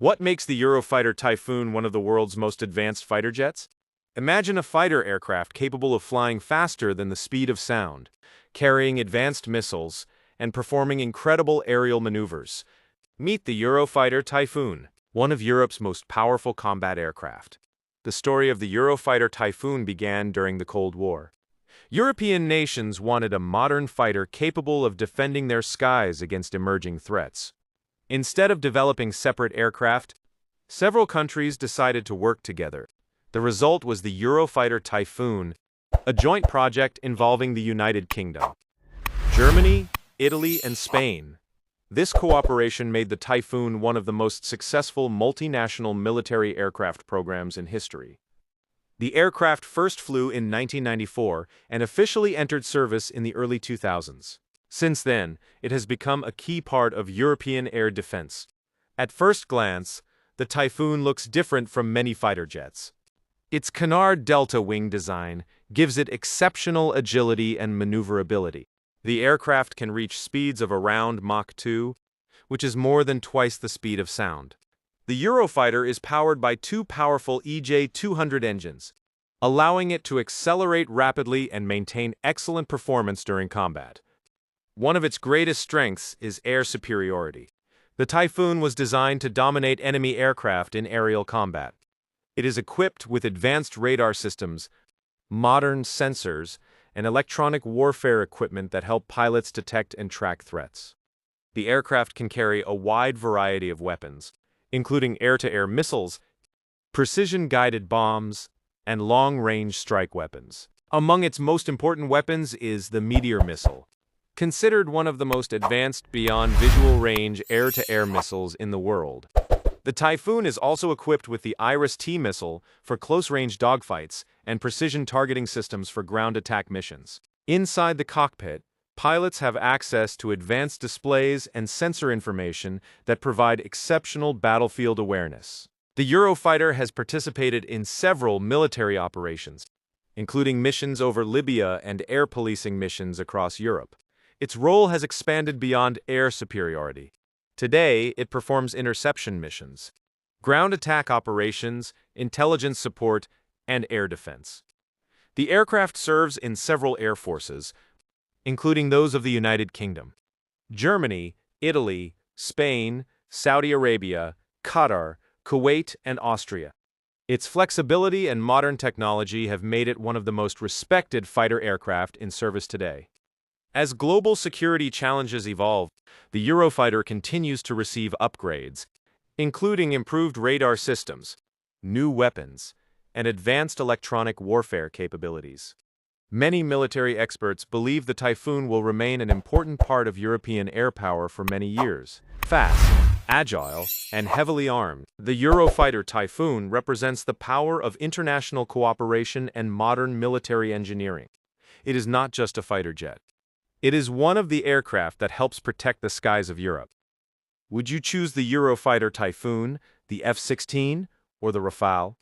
What makes the Eurofighter Typhoon one of the world's most advanced fighter jets? Imagine a fighter aircraft capable of flying faster than the speed of sound, carrying advanced missiles, and performing incredible aerial maneuvers. Meet the Eurofighter Typhoon, one of Europe's most powerful combat aircraft. The story of the Eurofighter Typhoon began during the Cold War. European nations wanted a modern fighter capable of defending their skies against emerging threats. Instead of developing separate aircraft, several countries decided to work together. The result was the Eurofighter Typhoon, a joint project involving the United Kingdom, Germany, Italy, and Spain. This cooperation made the Typhoon one of the most successful multinational military aircraft programs in history. The aircraft first flew in 1994 and officially entered service in the early 2000s. Since then, it has become a key part of European air defense. At first glance, the Typhoon looks different from many fighter jets. Its canard delta wing design gives it exceptional agility and maneuverability. The aircraft can reach speeds of around Mach 2, which is more than twice the speed of sound. The Eurofighter is powered by two powerful EJ-200 engines, allowing it to accelerate rapidly and maintain excellent performance during combat. One of its greatest strengths is air superiority. The Typhoon was designed to dominate enemy aircraft in aerial combat. It is equipped with advanced radar systems, modern sensors, and electronic warfare equipment that help pilots detect and track threats. The aircraft can carry a wide variety of weapons, including air-to-air missiles, precision-guided bombs, and long-range strike weapons. Among its most important weapons is the Meteor missile, considered one of the most advanced beyond-visual-range air-to-air missiles in the world. The Typhoon is also equipped with the IRIS-T missile for close-range dogfights and precision targeting systems for ground attack missions. Inside the cockpit, pilots have access to advanced displays and sensor information that provide exceptional battlefield awareness. The Eurofighter has participated in several military operations, including missions over Libya and air policing missions across Europe. Its role has expanded beyond air superiority. Today, it performs interception missions, ground attack operations, intelligence support, and air defense. The aircraft serves in several air forces, including those of the United Kingdom, Germany, Italy, Spain, Saudi Arabia, Qatar, Kuwait, and Austria. Its flexibility and modern technology have made it one of the most respected fighter aircraft in service today. As global security challenges evolve, the Eurofighter continues to receive upgrades, including improved radar systems, new weapons, and advanced electronic warfare capabilities. Many military experts believe the Typhoon will remain an important part of European air power for many years. Fast, agile, and heavily armed, the Eurofighter Typhoon represents the power of international cooperation and modern military engineering. It is not just a fighter jet. It is one of the aircraft that helps protect the skies of Europe. Would you choose the Eurofighter Typhoon, the F-16, or the Rafale?